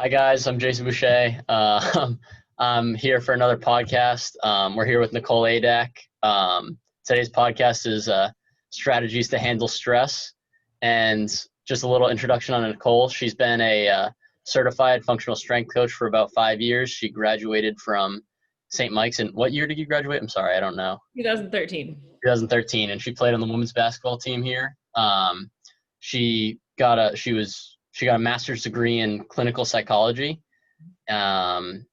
Hi guys, I'm Jason Boucher. I'm here for another podcast. We're here with Nicole Adach. Today's podcast is strategies to handle stress, and just a little introduction on Nicole. She's been a certified functional strength coach for about 5 years. She graduated from St. Mike's. And what year did you graduate? I'm sorry, I don't know. 2013. 2013, and she played on the women's basketball team here. She got a master's degree in clinical psychology, and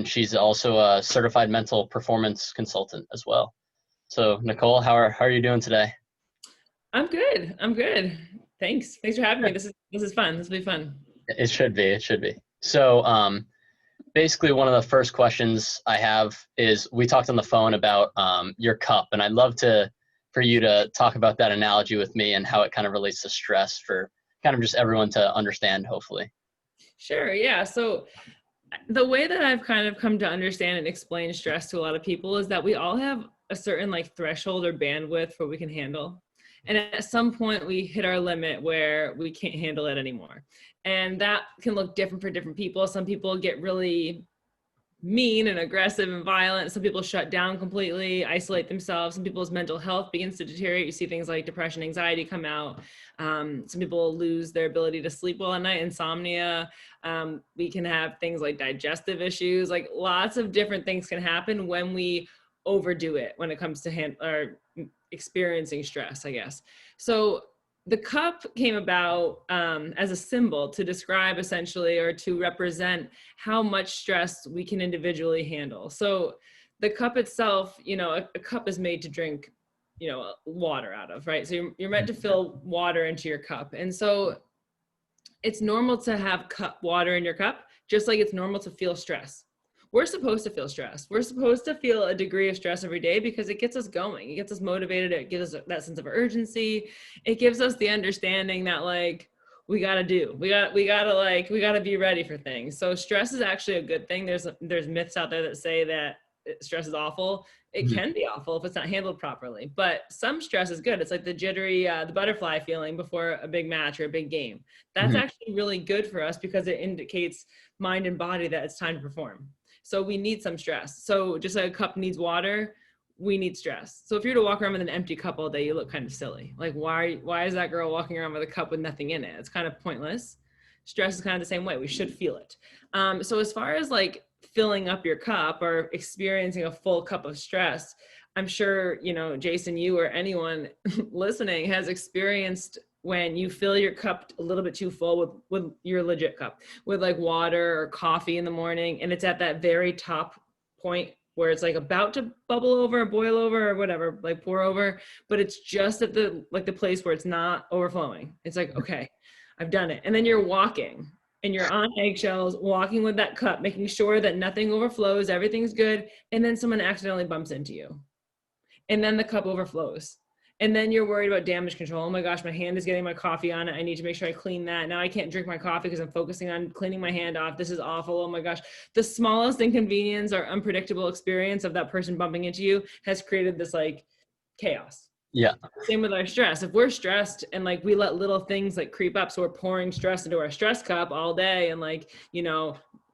she's also a certified mental performance consultant as well. So, Nicole, how are you doing today? I'm good. I'm good. Thanks. Thanks for having me. This is fun. This will be fun. It should be. It should be. So, basically, one of the first questions I have is we talked on the phone about your cup, and I'd love for you to talk about that analogy with me and how it kind of relates to stress for kind of just everyone to understand, hopefully. Sure. Yeah. So the way that I've kind of come to understand and explain stress to a lot of people is that we all have a certain like threshold or bandwidth for what we can handle. And at some point we hit our limit where we can't handle it anymore. And that can look different for different people. Some people get really mean and aggressive and violent. Some people shut down completely, isolate themselves. Some people's mental health begins to deteriorate. You see things like depression, anxiety come out. Some people lose their ability to sleep well at night, insomnia. We can have things like digestive issues. Like lots of different things can happen when we overdo it when it comes to experiencing stress, I guess. So the cup came about as a symbol to describe essentially or to represent how much stress we can individually handle. So the cup itself, a cup is made to drink, water out of, right? So you're meant to fill water into your cup. And so it's normal to have water in your cup, just like it's normal to feel stress. We're supposed to feel stress. We're supposed to feel a degree of stress every day because it gets us going. It gets us motivated. It gives us that sense of urgency. It gives us the understanding that like, we gotta be ready for things. So stress is actually a good thing. There's myths out there that say that stress is awful. It can be awful if it's not handled properly, but some stress is good. It's like the jittery, the butterfly feeling before a big match or a big game. That's actually really good for us because it indicates mind and body that it's time to perform. So we need some stress. So just like a cup needs water, we need stress. So if you're to walk around with an empty cup all day, you look kind of silly. Like why is that girl walking around with a cup with nothing in it? It's kind of pointless. Stress is kind of the same way. We should feel it. So as far as like filling up your cup or experiencing a full cup of stress, I'm sure, Jason, you or anyone listening has experienced when you fill your cup a little bit too full with your legit cup, with like water or coffee in the morning, and it's at that very top point where it's like about to bubble over or boil over or whatever, like pour over, but it's just at the place where it's not overflowing. It's like, okay, I've done it. And then you're walking and you're on eggshells, walking with that cup, making sure that nothing overflows, everything's good. And then someone accidentally bumps into you. And then the cup overflows. And then you're worried about damage control. Oh my gosh, my hand is getting my coffee on it. I need to make sure I clean that. Now I can't drink my coffee because I'm focusing on cleaning my hand off. This is awful. Oh my gosh. The smallest inconvenience or unpredictable experience of that person bumping into you has created this like chaos. Yeah. Same with our stress. If we're stressed and like we let little things like creep up, so we're pouring stress into our stress cup all day and like,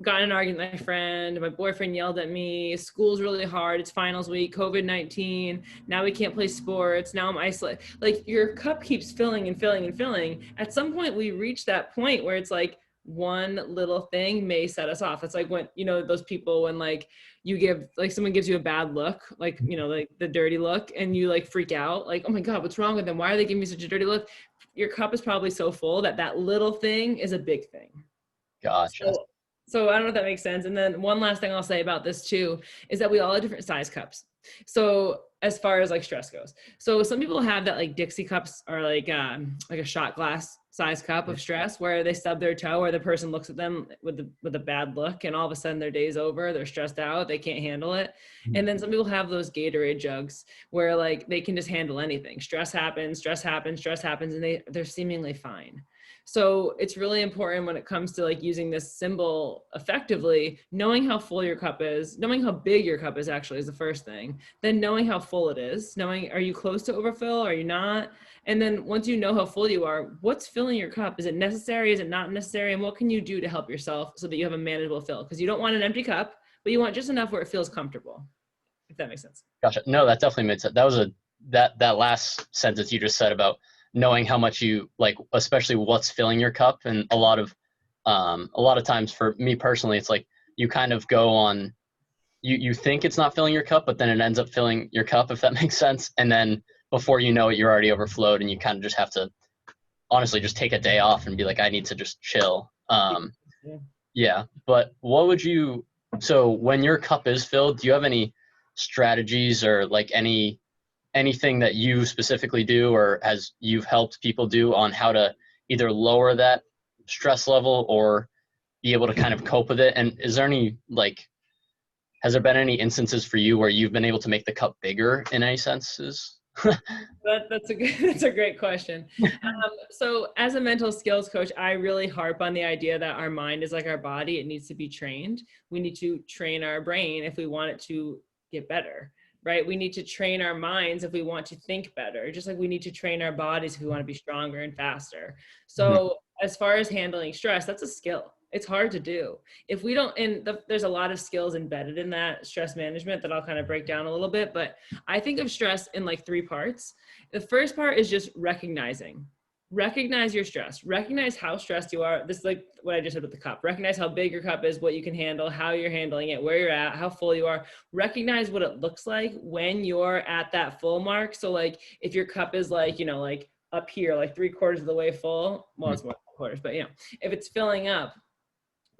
got in an argument with my friend, my boyfriend yelled at me, school's really hard, it's finals week, COVID-19, now we can't play sports, now I'm isolated. Like your cup keeps filling and filling and filling. At some point we reach that point where it's like one little thing may set us off. It's like when, those people when like you give, like someone gives you a bad look, like, like the dirty look and you like freak out, like, oh my God, what's wrong with them? Why are they giving me such a dirty look? Your cup is probably so full that little thing is a big thing. Gotcha. So I don't know if that makes sense. And then one last thing I'll say about this too, is that we all have different size cups. So as far as like stress goes, so some people have that like Dixie cups or like a shot glass size cup of stress where they stub their toe or the person looks at them with a bad look and all of a sudden their day's over, they're stressed out, they can't handle it. And then some people have those Gatorade jugs where like they can just handle anything. Stress happens and they're seemingly fine. So it's really important when it comes to like using this symbol effectively, knowing how full your cup is, knowing how big your cup is actually is the first thing. Then knowing how full it is, knowing, are you close to overfill? Are you not? And then once you know how full you are, what's filling your cup? Is it necessary? Is it not necessary? And what can you do to help yourself so that you have a manageable fill? Because you don't want an empty cup, but you want just enough where it feels comfortable, if that makes sense. Gotcha. No, that definitely made sense. That was that last sentence you just said about knowing how much you like, especially what's filling your cup. And a lot of times for me personally, it's like you kind of go on, you think it's not filling your cup, but then it ends up filling your cup, if that makes sense. And then before you know it, you're already overflowed, and you kind of just have to honestly just take a day off and be like, I need to just chill. Yeah. But what would you, so when your cup is filled, do you have any strategies or like anything that you specifically do or as you've helped people do on how to either lower that stress level or be able to kind of cope with it? And is there any, like, has there been any instances for you where you've been able to make the cup bigger in any senses? That's a great question. So as a mental skills coach, I really harp on the idea that our mind is like our body. It needs to be trained. We need to train our brain if we want it to get better, right? We need to train our minds if we want to think better, just like we need to train our bodies if we want to be stronger and faster. So as far as handling stress, that's a skill. It's hard to do. If we don't, there's a lot of skills embedded in that stress management that I'll kind of break down a little bit, but I think of stress in like 3 parts. The first part is just recognize your stress, recognize how stressed you are. This is like what I just said with the cup. Recognize how big your cup is, what you can handle, how you're handling it, where you're at, how full you are. Recognize what it looks like when you're at that full mark. So like if your cup is like, you know, like up here, like 3/4 of the way full, well, it's more than quarters, but you know, if it's filling up,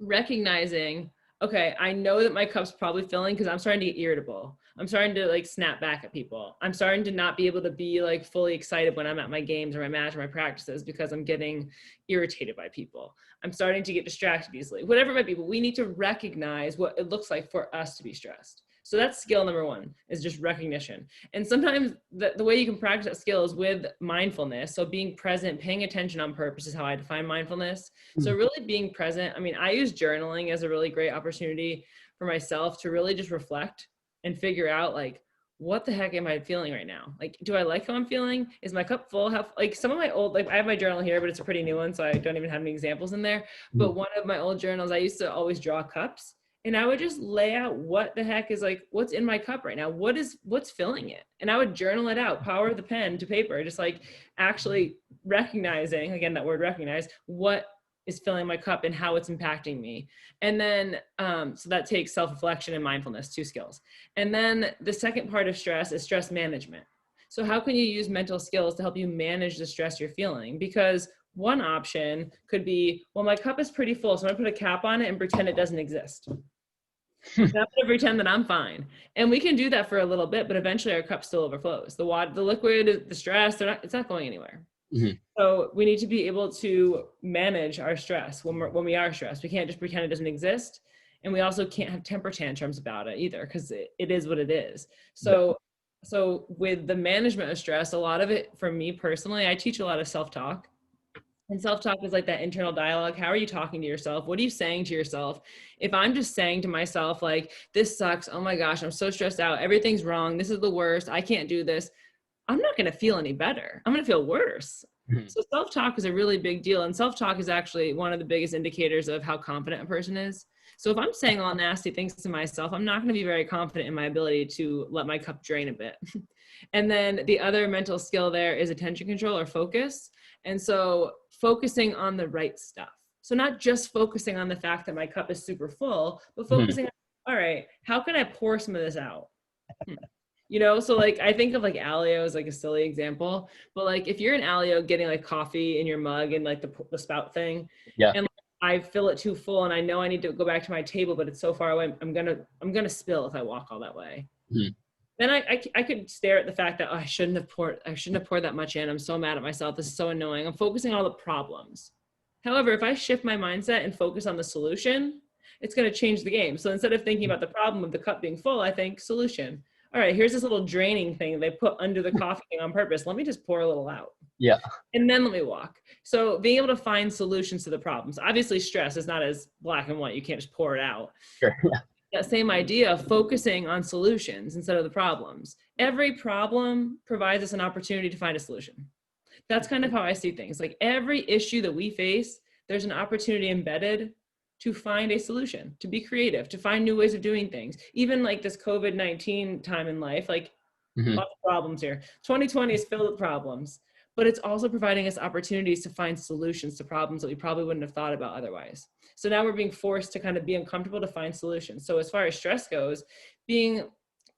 recognizing, okay, I know that my cup's probably filling because I'm starting to get irritable. I'm starting to like snap back at people. I'm starting to not be able to be like fully excited when I'm at my games or my match or my practices because I'm getting irritated by people. I'm starting to get distracted easily, whatever it might be, but we need to recognize what it looks like for us to be stressed. So that's skill number 1, is just recognition. And sometimes the way you can practice that skill is with mindfulness. So being present, paying attention on purpose is how I define mindfulness. So really being present. I mean, I use journaling as a really great opportunity for myself to really just reflect and figure out like, what the heck am I feeling right now? Like, do I like how I'm feeling? Is my cup full? Like some of my old, like I have my journal here, but it's a pretty new one, so I don't even have any examples in there. But one of my old journals, I used to always draw cups. And I would just lay out what the heck is like, what's in my cup right now? What's filling it? And I would journal it out, power the pen to paper, just like actually recognizing, again, that word recognize, what is filling my cup and how it's impacting me. And then, so that takes self-reflection and mindfulness, 2 skills. And then the second part of stress is stress management. So how can you use mental skills to help you manage the stress you're feeling? Because one option could be, well, my cup is pretty full, so I'm gonna put a cap on it and pretend it doesn't exist. I'm gonna pretend that I'm fine. And we can do that for a little bit, but eventually our cup still overflows. The water, the liquid, the stress, it's not going anywhere. So we need to be able to manage our stress when we are stressed. We can't just pretend it doesn't exist. And we also can't have temper tantrums about it either, because it is what it is. So with the management of stress, a lot of it, for me personally, I teach a lot of self-talk. And self-talk is like that internal dialogue. How are you talking to yourself? What are you saying to yourself? If I'm just saying to myself, like, this sucks, oh my gosh, I'm so stressed out, everything's wrong, this is the worst, I can't do this, I'm not going to feel any better. I'm going to feel worse. So self-talk is a really big deal. And self-talk is actually one of the biggest indicators of how confident a person is. So if I'm saying all nasty things to myself, I'm not going to be very confident in my ability to let my cup drain a bit. And then the other mental skill there is attention control or focus. And so focusing on the right stuff. So not just focusing on the fact that my cup is super full, but focusing on, all right, how can I pour some of this out? You know, so like I think of like Alio as like a silly example, but like if you're in Alio getting like coffee in your mug and like the spout thing, and like, I fill it too full and I know I need to go back to my table, but it's so far away, I'm gonna spill if I walk all that way. Then I could stare at the fact that, oh, I shouldn't have poured that much in. I'm so mad at myself. This is so annoying. I'm focusing on all the problems. However, if I shift my mindset and focus on the solution, it's going to change the game. So instead of thinking about the problem of the cup being full, I think solution. all right, here's this little draining thing they put under the coffee thing on purpose. Let me just pour a little out. Yeah. And then let me walk. So being able to find solutions to the problems. Obviously, stress is not as black and white. You can't just pour it out. Sure. Yeah. That same idea of focusing on solutions instead of the problems. Every problem provides us an opportunity to find a solution. That's kind of how I see things. Like every issue that we face, there's an opportunity embedded to find a solution, to be creative, to find new ways of doing things. Even like this COVID-19 time in life, like lots of problems here. 2020 is filled with problems, but it's also providing us opportunities to find solutions to problems that we probably wouldn't have thought about otherwise. So now we're being forced to kind of be uncomfortable to find solutions. So as far as stress goes, being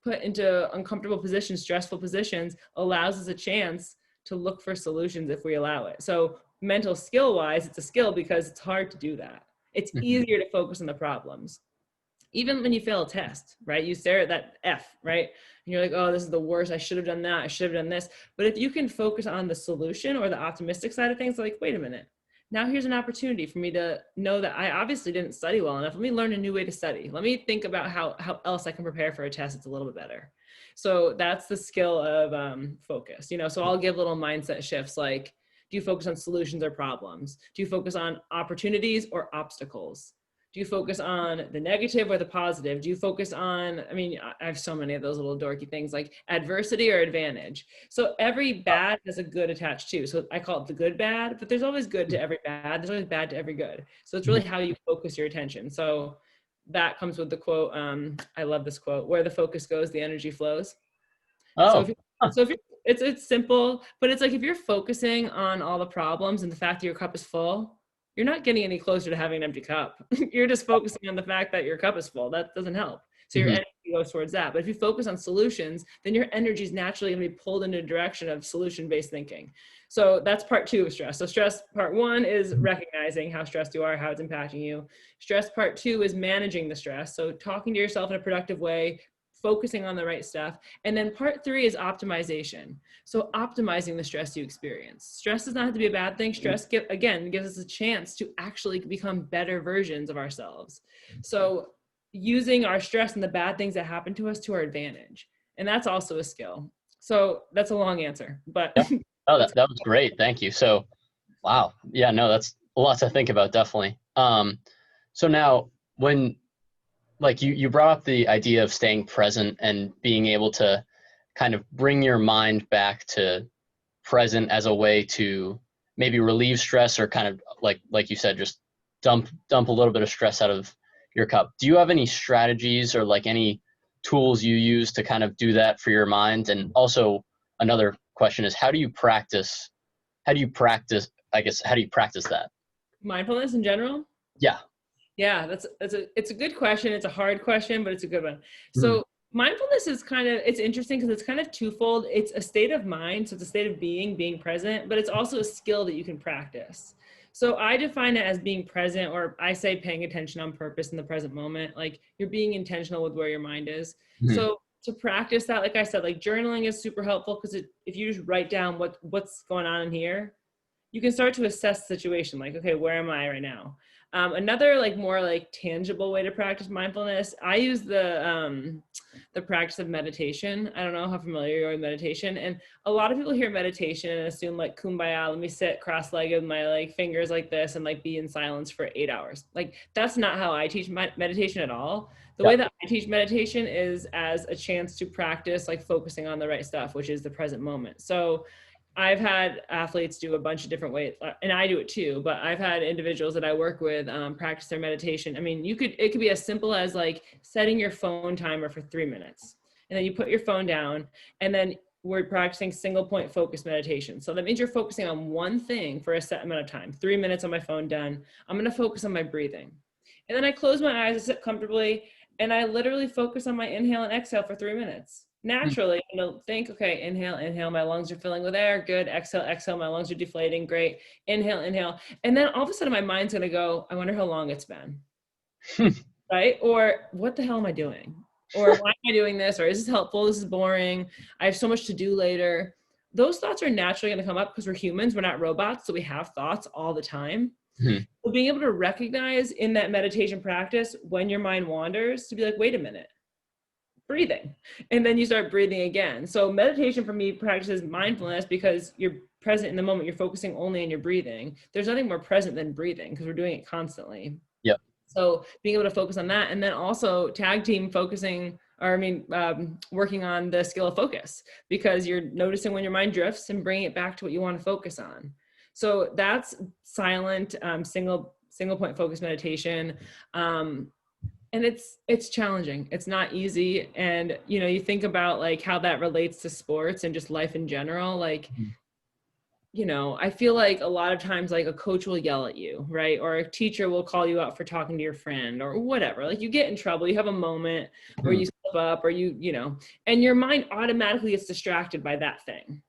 put into uncomfortable positions, stressful positions, allows us a chance to look for solutions if we allow it. So mental skill wise, it's a skill because it's hard to do that. It's easier to focus on the problems. Even when you fail a test, right? You stare at that F, right? And you're like, oh, this is the worst. I should have done that. I should have done this. But if you can focus on the solution or the optimistic side of things, like, wait a minute. Now here's an opportunity for me to know that I obviously didn't study well enough. Let me learn a new way to study. Let me think about how else I can prepare for a test that's a little bit better. So that's the skill of focus. So I'll give little mindset shifts like, do you focus on solutions or problems? Do you focus on opportunities or obstacles? Do you focus on the negative or the positive? Do you focus on, I have so many of those little dorky things like adversity or advantage. So every bad has a good attached too. So I call it the good bad, but there's always good to every bad. There's always bad to every good. So it's really how you focus your attention. So that comes with the quote. I love this quote: where the focus goes, the energy flows. Oh. It's simple, but it's like if you're focusing on all the problems and the fact that your cup is full, you're not getting any closer to having an empty cup. You're just focusing on the fact that your cup is full. That doesn't help. So your energy goes towards that. But if you focus on solutions, then your energy is naturally going to be pulled in a direction of solution-based thinking. So that's part 2 of stress. So stress part 1 is recognizing how stressed you are, how it's impacting you. Stress part 2 is managing the stress. So talking to yourself in a productive way, focusing on the right stuff. And then part 3 is optimization. So optimizing the stress you experience. Stress does not have to be a bad thing. Stress, gives us a chance to actually become better versions of ourselves. So using our stress and the bad things that happen to us to our advantage. And that's also a skill. So that's a long answer, but. Yep. Oh, that was great. Thank you. So, wow. Yeah, no, that's a lot to think about, definitely. So now when, like you brought up the idea of staying present and being able to kind of bring your mind back to present as a way to maybe relieve stress or kind of like you said, just dump a little bit of stress out of your cup. Do you have any strategies or like any tools you use to kind of do that for your mind? And also another question is, how do you practice that? Mindfulness in general? Yeah. Yeah, it's a good question. It's a hard question, but it's a good one. So mindfulness is it's interesting because it's kind of twofold. It's a state of mind. So it's a state of being present, but it's also a skill that you can practice. So I define it as being present, or I say paying attention on purpose in the present moment. Like you're being intentional with where your mind is. So to practice that, like I said, like journaling is super helpful because if you just write down what's going on in here, you can start to assess the situation. Like, okay, where am I right now? Another more tangible way to practice mindfulness, I use the practice of meditation. I don't know how familiar you are with meditation. And a lot of people hear meditation and assume like kumbaya, let me sit cross-legged with my fingers like this and be in silence for 8 hours. Like that's not how I teach meditation at all. The way that I teach meditation is as a chance to practice focusing on the right stuff, which is the present moment. So I've had athletes do a bunch of different ways, and I do it too, but I've had individuals that I work with practice their meditation. I mean, it could be as simple as setting your phone timer for 3 minutes, and then you put your phone down, and then we're practicing single point focus meditation. So that means you're focusing on one thing for a set amount of time. 3 minutes on my phone, done. I'm going to focus on my breathing. And then I close my eyes, I sit comfortably, and I literally focus on my inhale and exhale for 3 minutes. Naturally, think, okay, inhale, my lungs are filling with air, good. Exhale, my lungs are deflating, great. Inhale. And then all of a sudden my mind's gonna go, I wonder how long it's been, right? Or what the hell am I doing? Or why am I doing this? Or is this helpful? This is boring. I have so much to do later. Those thoughts are naturally gonna come up because we're humans, we're not robots, so we have thoughts all the time. So being able to recognize in that meditation practice when your mind wanders, to be like, wait a minute. breathing. And then you start breathing again. So meditation for me practices mindfulness because you're present in the moment. You're focusing only on your breathing. There's nothing more present than breathing because we're doing it constantly. Yep. So being able to focus on that, and then also tag team focusing, or working on the skill of focus, because you're noticing when your mind drifts and bringing it back to what you want to focus on. So that's silent, single point focus meditation. And it's challenging. It's not easy. And, you know, you think about like how that relates to sports and just life in general. Like, you know, I feel like a lot of times like a coach will yell at you, right? Or a teacher will call you out for talking to your friend or whatever. Like you get in trouble, you have a moment where you slip up or you know, and your mind automatically gets distracted by that thing.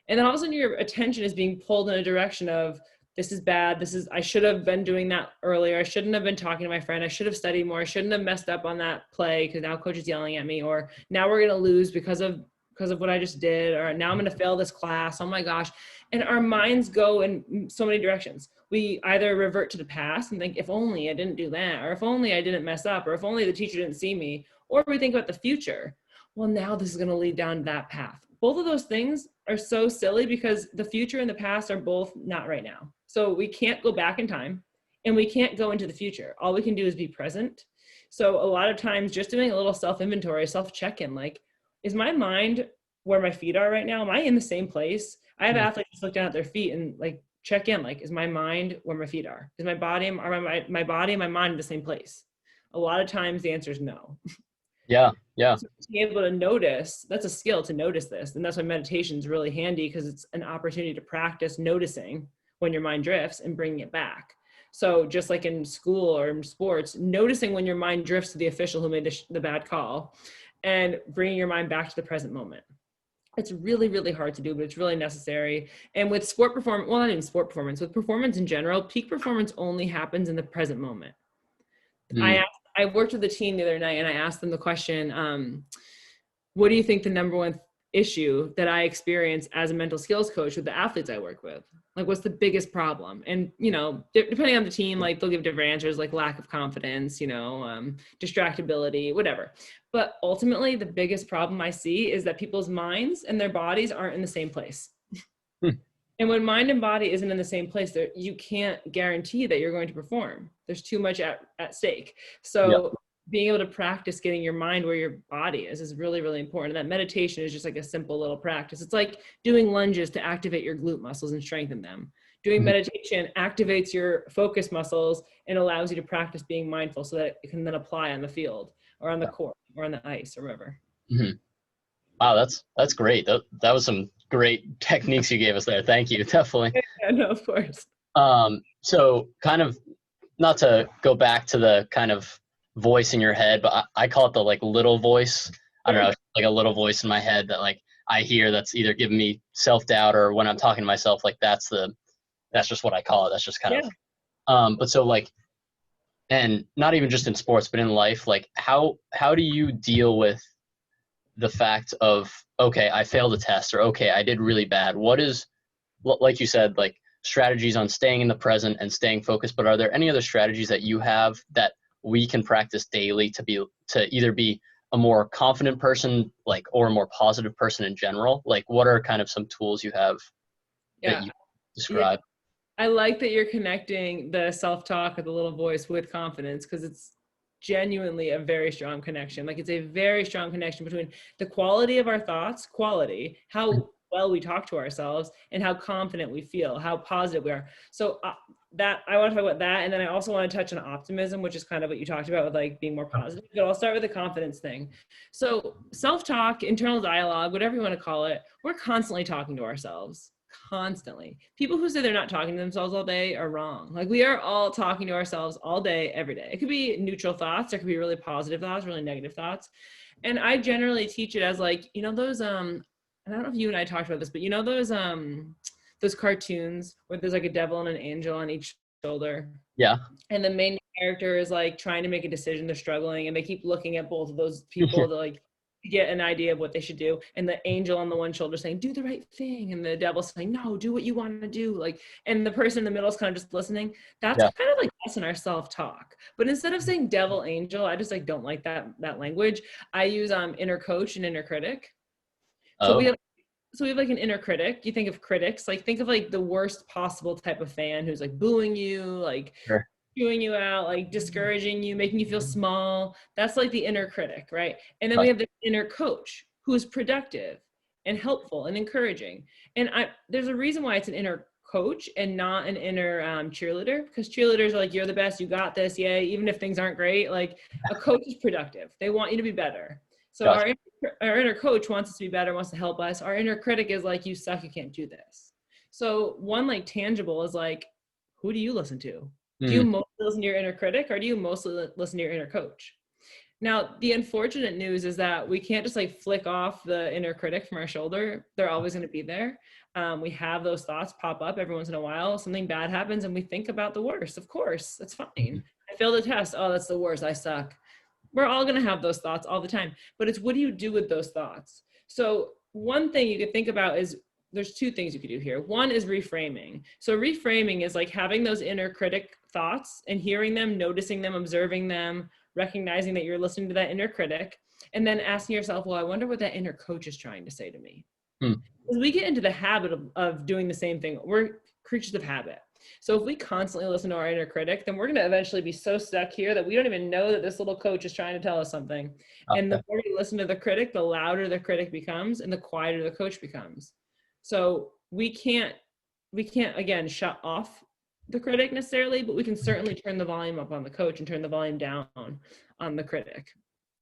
And then all of a sudden your attention is being pulled in a direction of, this is bad. I should have been doing that earlier. I shouldn't have been talking to my friend. I should have studied more. I shouldn't have messed up on that play because now coach is yelling at me, or now we're going to lose because of what I just did, or now I'm going to fail this class. Oh my gosh. And our minds go in so many directions. We either revert to the past and think, if only I didn't do that, or if only I didn't mess up, or if only the teacher didn't see me, or we think about the future. Well, now this is going to lead down that path. Both of those things are so silly because the future and the past are both not right now. So we can't go back in time and we can't go into the future. All we can do is be present. So a lot of times just doing a little self-inventory, self-check-in, like, is my mind where my feet are right now? Am I in the same place? I have athletes just look down at their feet and like check in, like, is my mind where my feet are? Is my body and my body and my mind in the same place? A lot of times the answer is no. Yeah. So to be able to notice, that's a skill to notice this. And that's why meditation is really handy, because it's an opportunity to practice noticing when your mind drifts and bringing it back. So just like in school or in sports, noticing when your mind drifts to the official who made the bad call and bringing your mind back to the present moment. It's really, really hard to do, but it's really necessary. And with sport performance, well, not even sport performance, with performance in general, peak performance only happens in the present moment. I worked with a team the other night and I asked them the question, what do you think the number one issue that I experience as a mental skills coach with the athletes I work with? Like, what's the biggest problem? And, you know, depending on the team, like they'll give different answers, like lack of confidence, you know, distractibility, whatever. But ultimately, the biggest problem I see is that people's minds and their bodies aren't in the same place. And when mind and body isn't in the same place, you can't guarantee that you're going to perform. There's too much at stake. So being able to practice getting your mind where your body is really, really important. And that meditation is just like a simple little practice. It's like doing lunges to activate your glute muscles and strengthen them. Doing meditation activates your focus muscles and allows you to practice being mindful so that it can then apply on the field or on the court or on the ice or wherever. Wow, that's great. That was some great techniques you gave us there. Thank you. Definitely. Yeah, no, of course. So kind of, not to go back to the kind of voice in your head, but I call it the like little voice. I don't know, like a little voice in my head that like I hear that's either giving me self-doubt, or when I'm talking to myself, like that's just what I call it. That's just kind of, but so like, and not even just in sports, but in life, like how do you deal with the fact of, okay, I failed a test, or okay, I did really bad. What is, like you said, like strategies on staying in the present and staying focused, but are there any other strategies that you have that we can practice daily to either be a more confident person, like, or a more positive person in general? Like, what are kind of some tools you have that you describe? I like that you're connecting the self-talk or the little voice with confidence, because it's genuinely a very strong connection. Like, it's a very strong connection between the quality of our thoughts, how well we talk to ourselves, and how confident we feel, how positive we are. So that I want to talk about that. And then I also want to touch on optimism, which is kind of what you talked about with like being more positive, but I'll start with the confidence thing. So self-talk, internal dialogue, whatever you want to call it, we're constantly talking to ourselves. Constantly. People who say they're not talking to themselves all day are wrong. Like, we are all talking to ourselves all day, every day. It could be neutral thoughts. There could be really positive thoughts, really negative thoughts. And I generally teach it as like, you know, those, I don't know if you and I talked about this, but you know, those cartoons where there's like a devil and an angel on each shoulder. Yeah. And the main character is like trying to make a decision. They're struggling and they keep looking at both of those people to like get an idea of what they should do, and the angel on the one shoulder saying do the right thing, and the devil saying no, do what you want to do, like, and the person in the middle is kind of just listening. That's Yeah. kind of like us in our self-talk. But instead of saying devil angel, I just like don't like that language. I use inner coach and inner critic. So we Oh, have like an inner critic. You think of critics, like think of like the worst possible type of fan who's like booing you, like sure. chewing you out, like discouraging you, making you feel small. That's like the inner critic, right? And then we Gotcha. have the inner coach who is productive and helpful and encouraging. And there's a reason why it's an inner coach and not an inner cheerleader, because cheerleaders are like, you're the best, you got this, yay, even if things aren't great. Like a coach is productive. They want you to be better. So Gotcha. our inner coach wants us to be better, wants to help us. Our inner critic is like, you suck, you can't do this. So one like tangible is like, who do you listen to? Do you mostly listen to your inner critic, or do you mostly listen to your inner coach? Now, the unfortunate news is that we can't just like flick off the inner critic from our shoulder. They're always going to be there. We have those thoughts pop up every once in a while. Something bad happens and we think about the worst. Of course, that's fine. I failed a test. Oh, that's the worst. I suck. We're all going to have those thoughts all the time. But it's what do you do with those thoughts? So one thing you could think about is there's two things you could do here. One is reframing. So reframing is like having those inner critic thoughts and hearing them, noticing them, observing them, recognizing that you're listening to that inner critic, and then asking yourself, well, I wonder what that inner coach is trying to say to me. Because we get into the habit of doing the same thing. We're creatures of habit. So if we constantly listen to our inner critic, then we're going to eventually be so stuck here that we don't even know that this little coach is trying to tell us something. And the more we listen to the critic, the louder the critic becomes and the quieter the coach becomes. So we can't again shut off the critic necessarily, but we can certainly turn the volume up on the coach and turn the volume down on the critic.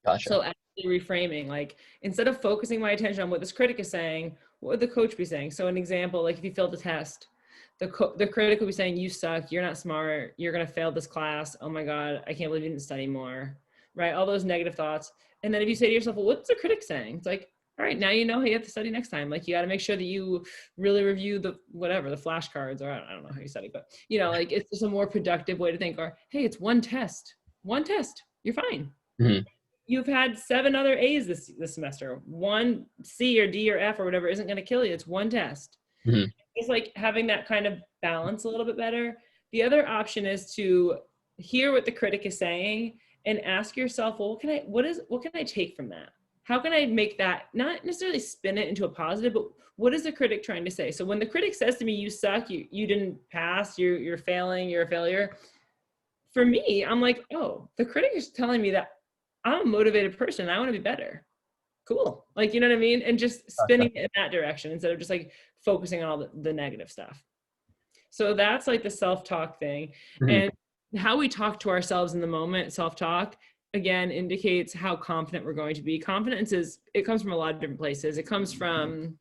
Gotcha. So actually reframing, like instead of focusing my attention on what this critic is saying, what would the coach be saying? So an example, like if you failed a test, the critic will be saying, you suck, you're not smart, you're going to fail this class, oh my God, I can't believe you didn't study more, right? All those negative thoughts. And then if you say to yourself, well, what's the critic saying? It's like, all right, now you know how you have to study next time. Like you got to make sure that you really review the flashcards, or I don't know how you study, but you know, like it's just a more productive way to think. Or hey, it's one test, you're fine. Mm-hmm. You've had 7 other A's this semester. 1 C or D or F or whatever isn't going to kill you. It's one test. Mm-hmm. It's like having that kind of balance a little bit better. The other option is to hear what the critic is saying and ask yourself, well, what can I take from that? How can I make that, not necessarily spin it into a positive, but what is the critic trying to say? So when the critic says to me, you suck, you didn't pass, you're failing, you're a failure. For me, I'm like, oh, the critic is telling me that I'm a motivated person. I want to be better. Cool. Like, you know what I mean? And just spinning it in that direction instead of just like focusing on all the negative stuff. So that's like the self-talk thing. Mm-hmm. And how we talk to ourselves in the moment, self-talk, again, indicates how confident we're going to be. Confidence it comes from a lot of different places. It comes from,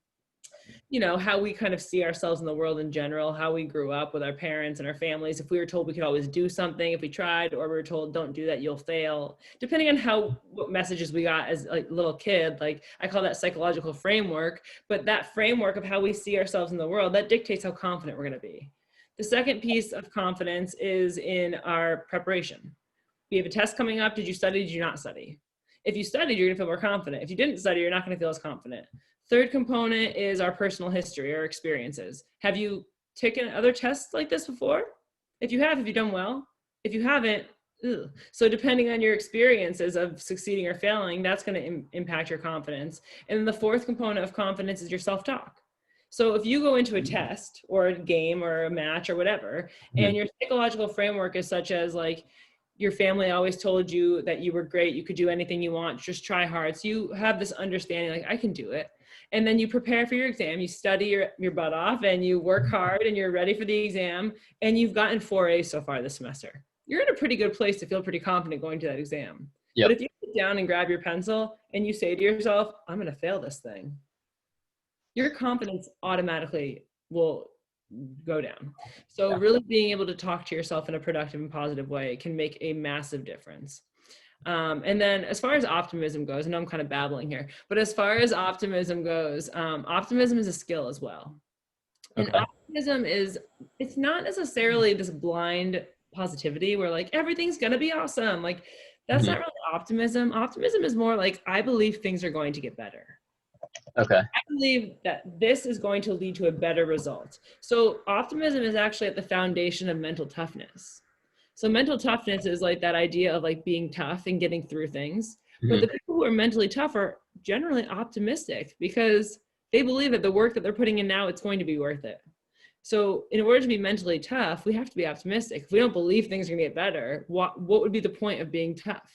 you know, how we kind of see ourselves in the world in general, how we grew up with our parents and our families. If we were told we could always do something if we tried, or we were told don't do that, you'll fail, depending on what messages we got as a little kid. Like I call that psychological framework, but that framework of how we see ourselves in the world, that dictates how confident we're going to be. The second piece of confidence is in our preparation. We have a test coming up. Did you study? Did you not study? If you studied, you're going to feel more confident. If you didn't study, you're not going to feel as confident. Third component is our personal history or experiences. Have you taken other tests like this before? If you have done well? If you haven't, ugh. So depending on your experiences of succeeding or failing, that's going to impact your confidence. And then the fourth component of confidence is your self-talk. So if you go into a test or a game or a match or whatever, and your psychological framework is such as like, your family always told you that you were great, you could do anything you want, just try hard. So you have this understanding like, I can do it. And then you prepare for your exam, you study your butt off and you work hard and you're ready for the exam and you've gotten 4 A's so far this semester. You're in a pretty good place to feel pretty confident going to that exam. Yep. But if you sit down and grab your pencil and you say to yourself, I'm going to fail this thing, your confidence automatically will go down. So really being able to talk to yourself in a productive and positive way can make a massive difference. And then as far as optimism goes, I know I'm kind of babbling here, but as far as optimism goes, optimism is a skill as well. And optimism it's not necessarily this blind positivity where like, everything's going to be awesome. Like That's not really optimism. Optimism is more like, I believe things are going to get better. Okay. I believe that this is going to lead to a better result. So optimism is actually at the foundation of mental toughness. So mental toughness is like that idea of like being tough and getting through things. But the people who are mentally tough are generally optimistic because they believe that the work that they're putting in now, it's going to be worth it. So in order to be mentally tough, we have to be optimistic. If we don't believe things are going to get better, what would be the point of being tough?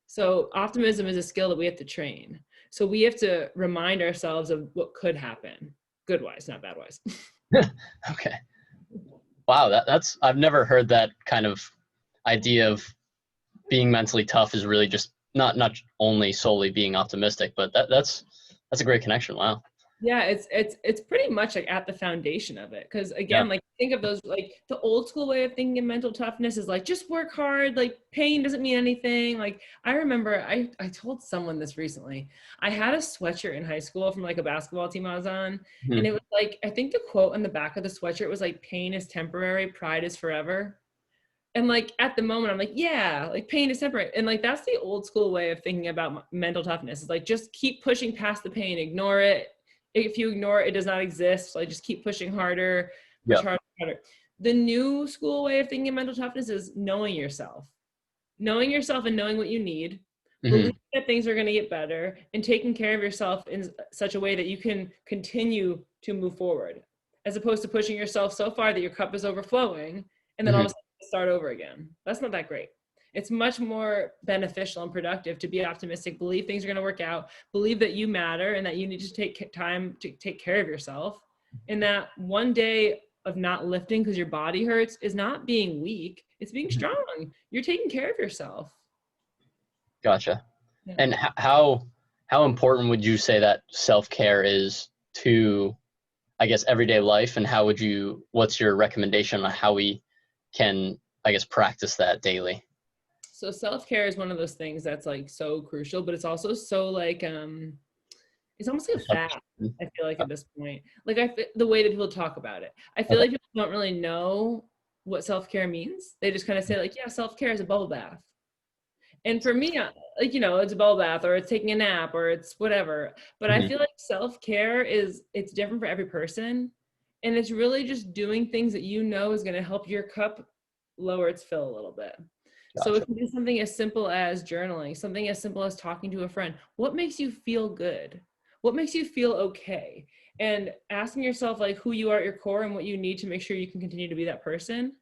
So optimism is a skill that we have to train. So we have to remind ourselves of what could happen, good wise, not bad wise. Okay. Wow, that's I've never heard that kind of idea of being mentally tough is really just not only solely being optimistic, but that's a great connection. Wow. Yeah, it's pretty much like at the foundation of it. Because Yeah. again, like think of those, like the old school way of thinking of mental toughness is like just work hard, like pain doesn't mean anything. Like I remember I told someone this recently. I had a sweatshirt in high school from like a basketball team I was on. And it was like, I think the quote on the back of the sweatshirt was like, pain is temporary, pride is forever. And like at the moment I'm like, yeah, like pain is temporary. And like that's the old school way of thinking about mental toughness. It's like just keep pushing past the pain, ignore it. If you ignore it, it does not exist. Like just keep pushing harder, push harder, harder. The new school way of thinking of mental toughness is knowing yourself and knowing what you need, believing that things are going to get better, and taking care of yourself in such a way that you can continue to move forward, as opposed to pushing yourself so far that your cup is overflowing and then all of a sudden start over again. That's not that great. It's much more beneficial and productive to be optimistic, believe things are going to work out, believe that you matter and that you need to take time to take care of yourself. And that one day of not lifting because your body hurts is not being weak, it's being strong. You're taking care of yourself. Gotcha. Yeah. And how important would you say that self-care is to, I guess, everyday life? And what's your recommendation on how we can, I guess, practice that daily? So self-care is one of those things that's like so crucial, but it's also so like, it's almost like a fad, I feel like at this point. Like the way that people talk about it. I feel like people don't really know what self-care means. They just kind of say like, yeah, self-care is a bubble bath. And for me, like, you know, it's a bubble bath or it's taking a nap or it's whatever. But I feel like self-care it's different for every person. And it's really just doing things that you know is going to help your cup lower its fill a little bit. Gotcha. So it can be something as simple as journaling, something as simple as talking to a friend. What makes you feel good? What makes you feel okay? And asking yourself like who you are at your core and what you need to make sure you can continue to be that person.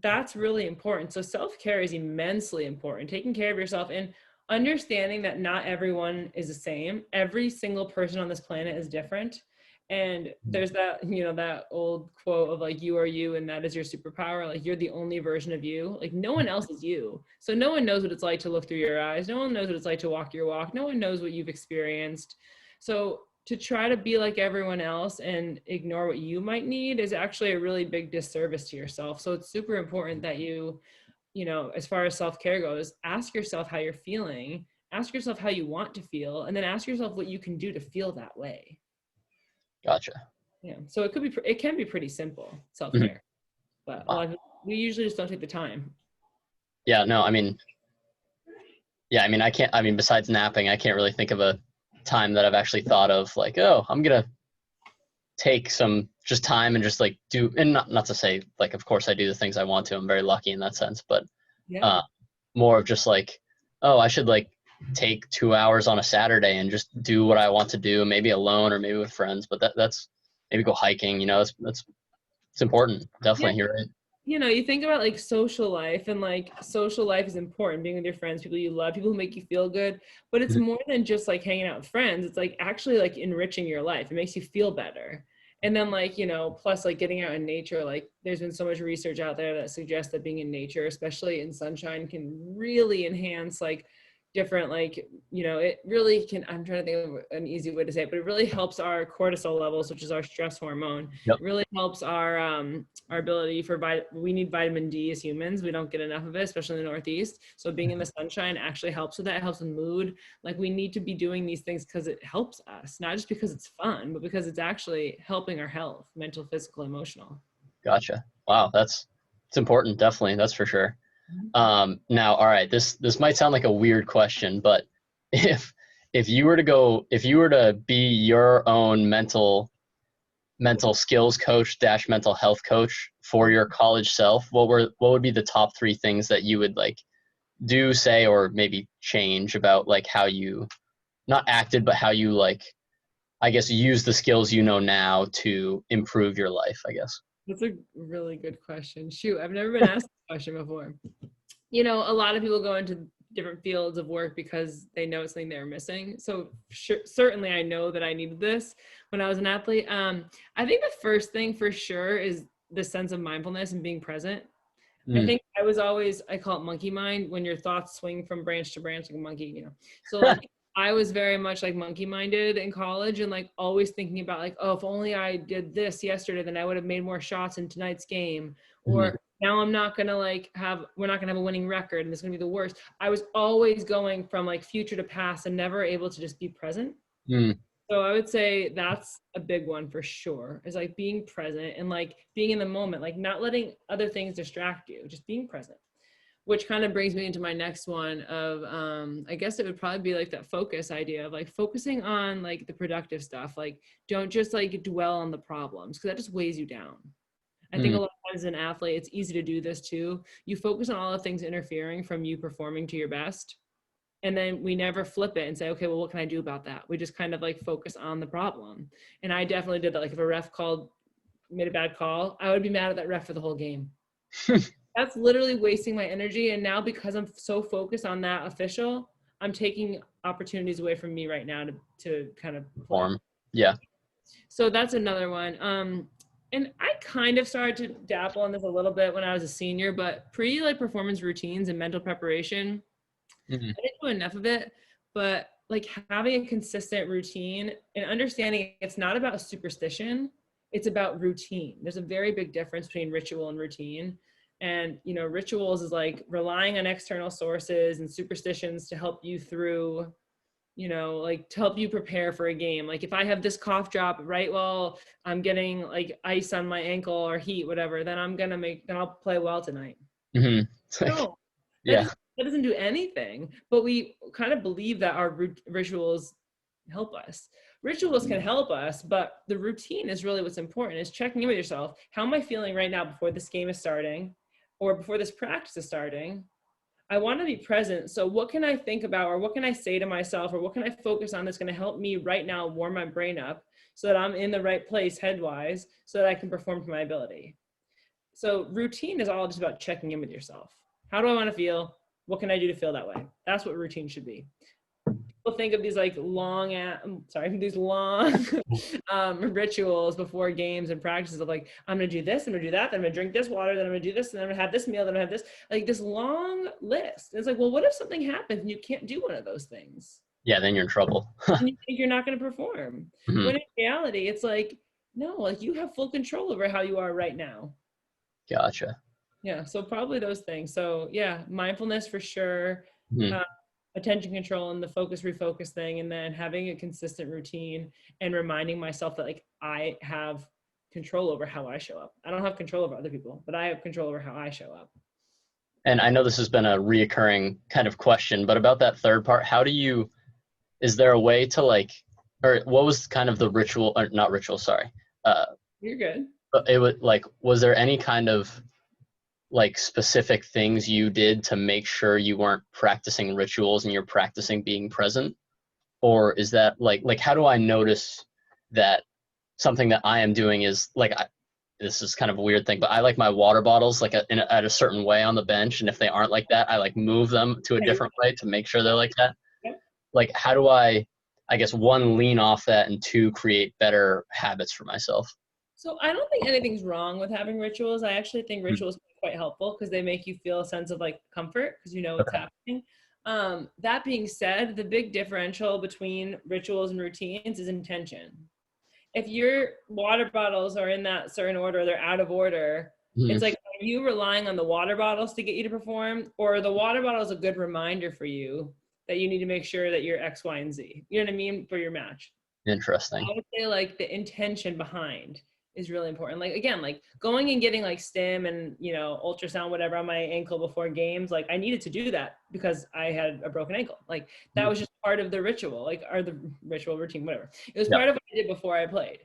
That's really important. So self-care is immensely important. Taking care of yourself and understanding that not everyone is the same. Every single person on this planet is different. And there's that, you know, that old quote of like, you are you, and that is your superpower. Like you're the only version of you. Like no one else is you. So no one knows what it's like to look through your eyes. No one knows what it's like to walk your walk. No one knows what you've experienced. So to try to be like everyone else and ignore what you might need is actually a really big disservice to yourself. So it's super important that you know, as far as self-care goes, ask yourself how you're feeling, ask yourself how you want to feel, and then ask yourself what you can do to feel that way. Gotcha. Yeah. So it can be pretty simple, self-care, but we usually just don't take the time. Yeah, no, I mean, besides napping, I can't really think of a time that I've actually thought of like, oh, I'm going to take some just time and just like do, and not to say like, of course I do the things I want to, I'm very lucky in that sense, but more of just like, oh, I should like take 2 hours on a Saturday and just do what I want to do, maybe alone or maybe with friends, but that's maybe go hiking, you know, it's important. Definitely. You're right. You know, you think about like social life, and like social life is important, being with your friends, people you love, people who make you feel good, but it's more than just like hanging out with friends. It's like actually like enriching your life. It makes you feel better. And then like, you know, plus like getting out in nature, like there's been so much research out there that suggests that being in nature, especially in sunshine, can really enhance like different, like, you know, it really can, I'm trying to think of an easy way to say it, but it really helps our cortisol levels, which is our stress hormone. It really helps our ability we need vitamin D as humans. We don't get enough of it, especially in the Northeast. So being in the sunshine actually helps with that. It helps with mood. Like we need to be doing these things because it helps us, not just because it's fun, but because it's actually helping our health, mental, physical, emotional. Gotcha. Wow. It's important. Definitely. That's for sure. Now, all right, this might sound like a weird question, but if if you were to be your own mental skills coach dash mental health coach for your college self, what would be the top 3 things that you would like do, say, or maybe change about like how you not acted, but how you like, I guess, use the skills you know now to improve your life, I guess. That's a really good question. Shoot, I've never been asked this question before. You know, a lot of people go into different fields of work because they know it's something they're missing. So certainly I know that I needed this when I was an athlete. I think the first thing for sure is the sense of mindfulness and being present. I think I call it monkey mind, when your thoughts swing from branch to branch like a monkey, you know. So like I was very much like monkey minded in college, and like always thinking about like, oh, if only I did this yesterday, then I would have made more shots in tonight's game. Or now I'm not gonna we're not gonna have a winning record and it's gonna be the worst. I was always going from like future to past and never able to just be present. So I would say that's a big one for sure, is like being present and like being in the moment, like not letting other things distract you, just being present. Which kind of brings me into my next one of, I guess it would probably be like that focus idea of like focusing on like the productive stuff. Like don't just like dwell on the problems, because that just weighs you down. I think a lot of times as an athlete, it's easy to do this too. You focus on all the things interfering from you performing to your best. And then we never flip it and say, okay, well, what can I do about that? We just kind of like focus on the problem. And I definitely did that. Like if a ref made a bad call, I would be mad at that ref for the whole game. That's literally wasting my energy. And now because I'm so focused on that official, I'm taking opportunities away from me right now to kind of perform. Yeah. So that's another one. And I kind of started to dabble in this a little bit when I was a senior, but like performance routines and mental preparation, I didn't do enough of it, but like having a consistent routine and understanding it's not about superstition, it's about routine. There's a very big difference between ritual and routine. And, you know, rituals is like relying on external sources, and superstitions to help you through, you know, like to help you prepare for a game. Like if I have this cough drop right while I'm getting like ice on my ankle or heat, whatever, then then I'll play well tonight. No, Yeah. that doesn't do anything. But we kind of believe that our rituals help us. Rituals can help us, but the routine is really what's important, is checking in with yourself. How am I feeling right now before this game is starting or before this practice is starting? I want to be present. So what can I think about, or what can I say to myself, or what can I focus on that's going to help me right now warm my brain up so that I'm in the right place head-wise so that I can perform to my ability? So routine is all just about checking in with yourself. How do I want to feel? What can I do to feel that way? That's what routine should be. People think of these like these long rituals before games and practices of like, I'm going to do this, I'm going to do that, then I'm going to drink this water, then I'm going to do this, then I'm going to have this meal, then I'm going to have this, like this long list. And it's like, well, what if something happens and you can't do one of those things? Yeah, then you're in trouble. And you think you're not going to perform. When in reality, it's like, no, like you have full control over how you are right now. Gotcha. Yeah, so probably those things. So yeah, mindfulness for sure. Attention control and the focus refocus thing, and then having a consistent routine and reminding myself that like I have control over how I show up. I don't have control over other people, but I have control over how I show up. And I know this has been a reoccurring kind of question, but about that third part, is there a way to like, or what was kind of the ritual, or not ritual, sorry. You're good. But it was like, was there any kind of like specific things you did to make sure you weren't practicing rituals and you're practicing being present? Or is that like how do I notice that something that I am doing is like, this is kind of a weird thing, but I like my water bottles like at a certain way on the bench. And if they aren't like that, I like move them to a different way to make sure they're like that. Like, how do I guess, one, lean off that, and two, create better habits for myself? So I don't think anything's wrong with having rituals. I actually think rituals are quite helpful because they make you feel a sense of like comfort because you know what's happening. That being said, the big differential between rituals and routines is intention. If your water bottles are in that certain order, they're out of order, it's like, are you relying on the water bottles to get you to perform, or the water bottle is a good reminder for you that you need to make sure that you're X, Y, and Z, you know what I mean, for your match? Interesting. I would say like the intention behind. is really important. Like, again, like going and getting like stim and, you know, ultrasound, whatever on my ankle before games. Like I needed to do that because I had a broken ankle. Like that was just part of the ritual, like, or the ritual routine, whatever. It was part of what I did before I played.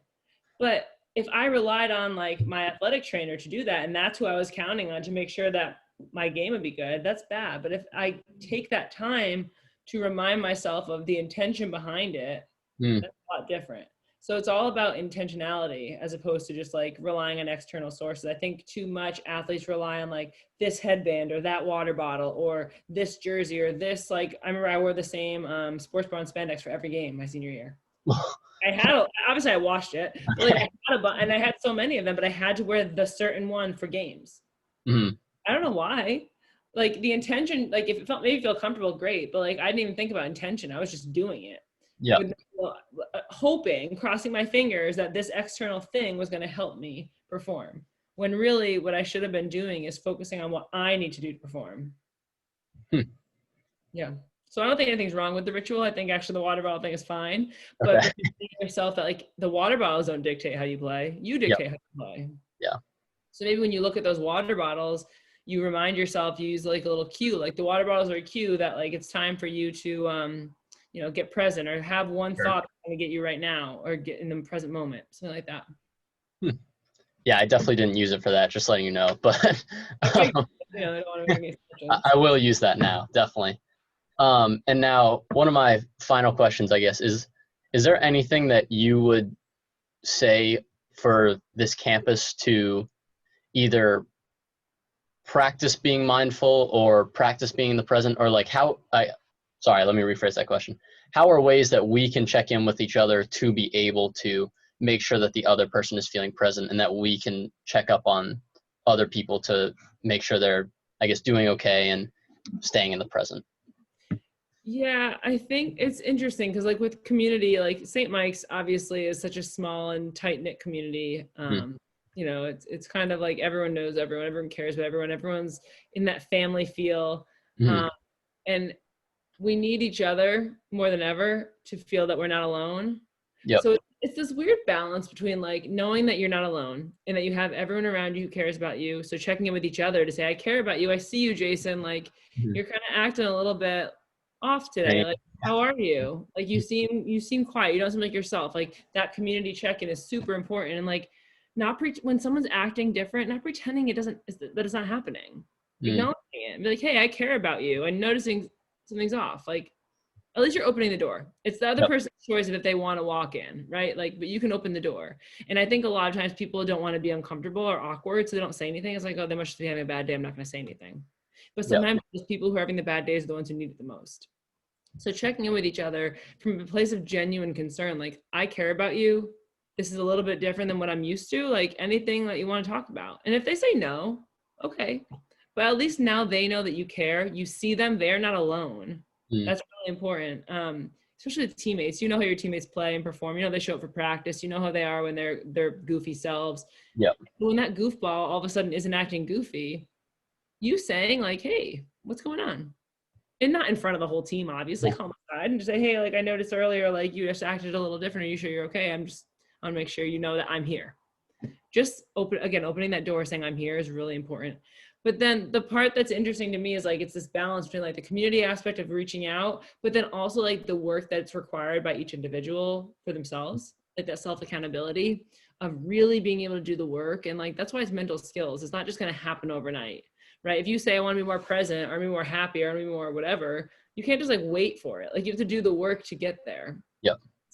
But if I relied on like my athletic trainer to do that, and that's who I was counting on to make sure that my game would be good, that's bad. But if I take that time to remind myself of the intention behind it, that's a lot different. So it's all about intentionality as opposed to just like relying on external sources. I think too much athletes rely on like this headband or that water bottle or this jersey or this, like, I remember I wore the same sports bra and spandex for every game my senior year. Obviously I washed it, but like and I had so many of them, but I had to wear the certain one for games. I don't know why. Like the intention, like if it made me feel comfortable, great. But like I didn't even think about intention. I was just doing it. Yeah. Hoping, crossing my fingers that this external thing was going to help me perform. When really what I should have been doing is focusing on what I need to do to perform. Yeah. So I don't think anything's wrong with the ritual. I think actually the water bottle thing is fine. But you think yourself that like the water bottles don't dictate how you play. You dictate how you play. Yeah. So maybe when you look at those water bottles, you remind yourself, you use like a little cue, like the water bottles are a cue that like it's time for you to, you know, get present or have one thought that's going to get you right now or get in the present moment, something like that. Yeah, I definitely didn't use it for that, just letting you know. But I don't want to make I will use that now, definitely. And now one of my final questions, I guess, is there anything that you would say for this campus to either practice being mindful or practice being in the present, or like let me rephrase that question. How are ways that we can check in with each other to be able to make sure that the other person is feeling present and that we can check up on other people to make sure they're, I guess, doing okay and staying in the present? Yeah, I think it's interesting because like with community, like St. Mike's obviously is such a small and tight-knit community. You know, it's kind of like everyone knows everyone cares about everyone's in that family feel. And we need each other more than ever to feel that we're not alone. So it's this weird balance between like knowing that you're not alone and that you have everyone around you who cares about you. So checking in with each other to say, I care about you. I see you, Jason. Like you're kind of acting a little bit off today. Like, how are you? Like you seem quiet. You don't seem like yourself. Like that community check-in is super important. And like when someone's acting different, not pretending that it's not happening. Acknowledging it and be like, hey, I care about you, and noticing something's off. Like at least you're opening the door. It's the other person's choice if they want to walk in, right? Like, but you can open the door. And I think a lot of times people don't want to be uncomfortable or awkward, so they don't say anything. It's like, oh, they must just be having a bad day. I'm not going to say anything. But sometimes those people who are having the bad days are the ones who need it the most. So checking in with each other from a place of genuine concern, like, I care about you. This is a little bit different than what I'm used to. Like anything that you want to talk about. And if they say no, okay. But at least now they know that you care. You see them. They're not alone. That's really important. Especially with teammates. You know how your teammates play and perform. You know they show up for practice. You know how they are when they're goofy selves. But when that goofball all of a sudden isn't acting goofy, you saying like, hey, what's going on? And not in front of the whole team, obviously. Call them aside and just say, hey, like I noticed earlier, like you just acted a little different. Are you sure you're okay? I want to make sure you know that I'm here. Just opening that door, saying I'm here is really important. But then the part that's interesting to me is like, it's this balance between like the community aspect of reaching out, but then also like the work that's required by each individual for themselves, like that self-accountability of really being able to do the work. And like, that's why it's mental skills. It's not just going to happen overnight, right? If you say, I want to be more present or be more happy or be more whatever, you can't just like wait for it. Like you have to do the work to get there.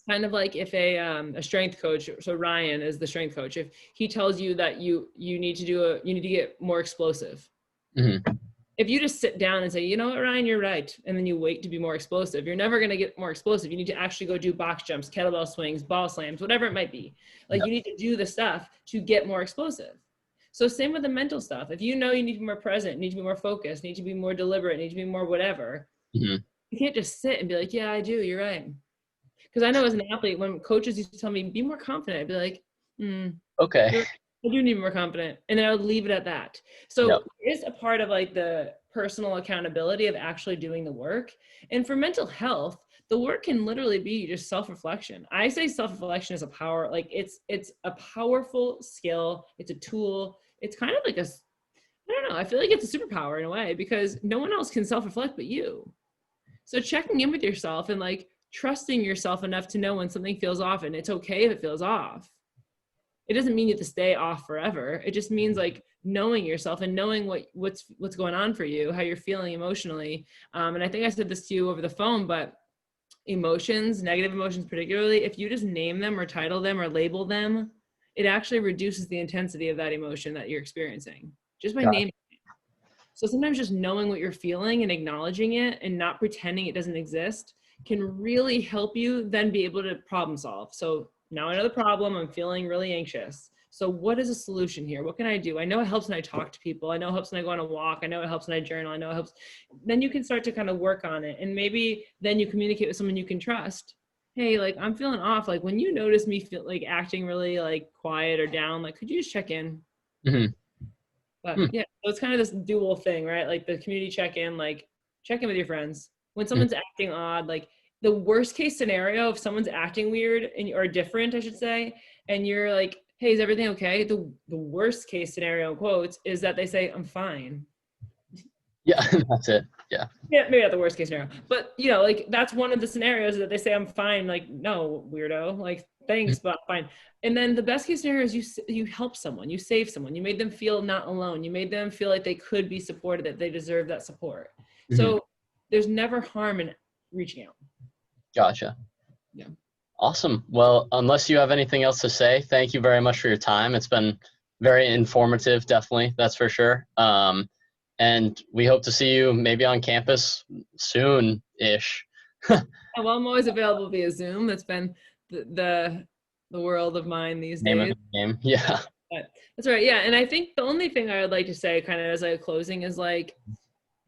It's kind of like if a strength coach, so Ryan is the strength coach, if he tells you that you need to get more explosive. If you just sit down and say, you know what, Ryan, you're right, and then you wait to be more explosive, you're never going to get more explosive. You need to actually go do box jumps, kettlebell swings, ball slams, whatever it might be. Like you need to do the stuff to get more explosive. So same with the mental stuff. If you know you need to be more present, need to be more focused, need to be more deliberate, need to be more whatever, you can't just sit and be like, yeah, I do, you're right. Because I know as an athlete, when coaches used to tell me, be more confident, I'd be like, okay. I do need more confident. And then I would leave it at that. So Yep. there is a part of like the personal accountability of actually doing the work. And for mental health, the work can literally be just self-reflection. I say self-reflection is a power, like it's a powerful skill. It's a tool. It's kind of like I don't know, I feel like it's a superpower in a way because no one else can self-reflect but you. So checking in with yourself and like trusting yourself enough to know when something feels off, and it's okay if it feels off. It doesn't mean you have to stay off forever. It just means like knowing yourself and knowing what's going on for you, how you're feeling emotionally. And I think I said this to you over the phone, but emotions, negative emotions particularly, if you just name them or title them or label them, it actually reduces the intensity of that emotion that you're experiencing just by naming it. So sometimes just knowing what you're feeling and acknowledging it and not pretending it doesn't exist can really help you then be able to problem solve. So now I know the problem, I'm feeling really anxious. So what is a solution here? What can I do? I know it helps when I talk to people. I know it helps when I go on a walk. I know it helps when I journal. I know it helps. Then you can start to kind of work on it. And maybe then you communicate with someone you can trust. Hey, like I'm feeling off. Like when you notice me feel like acting really like quiet or down, like could you just check in? Mm-hmm. But yeah, so it's kind of this dual thing, right? Like the community check-in, like check in with your friends. When someone's acting odd, like the worst case scenario, if someone's acting weird or different, I should say, and you're like, hey, is everything okay? The worst case scenario, in quotes, is that they say, I'm fine. Yeah, that's it. Yeah. Yeah, maybe not the worst case scenario, but you know, like that's one of the scenarios that they say, I'm fine. Like, no, weirdo, like thanks, but I'm fine. And then the best case scenario is you help someone, you save someone, you made them feel not alone. You made them feel like they could be supported, that they deserve that support. Mm-hmm. So there's never harm in reaching out. Gotcha. Yeah. Awesome. Well, unless you have anything else to say, thank you very much for your time. It's been very informative, definitely. That's for sure. And we hope to see you maybe on campus soon-ish. Well, I'm always available via Zoom. That's been the world of mine these Name of days. the game. Yeah. But that's right. Yeah. And I think the only thing I would like to say kind of as a closing is like,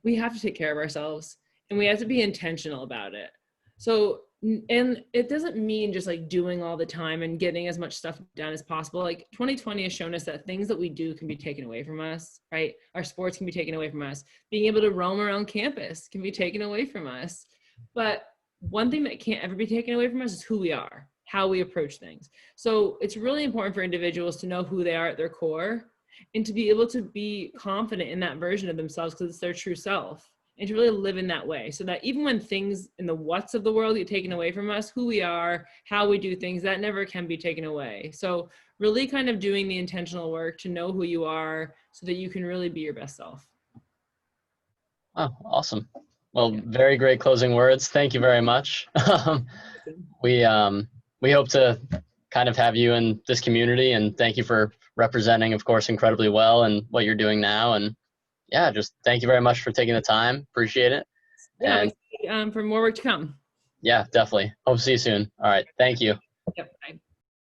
we have to take care of ourselves and we have to be intentional about it. So, and it doesn't mean just like doing all the time and getting as much stuff done as possible. Like 2020 has shown us that things that we do can be taken away from us, right? Our sports can be taken away from us. Being able to roam around campus can be taken away from us. But one thing that can't ever be taken away from us is who we are, how we approach things. So it's really important for individuals to know who they are at their core and to be able to be confident in that version of themselves because it's their true self, and to really live in that way so that even when things in the what's of the world get taken away from us, who we are, how we do things, that never can be taken away. So really kind of doing the intentional work to know who you are so that you can really be your best self. Oh, awesome. Well, very great closing words. Thank you very much. We hope to kind of have you in this community, and thank you for representing, of course, incredibly well and what you're doing now. And yeah, just thank you very much for taking the time. Appreciate it. Yeah, and for more work to come. yeah, definitely. Hope to see you soon. All right. Thank you. Yep. Bye.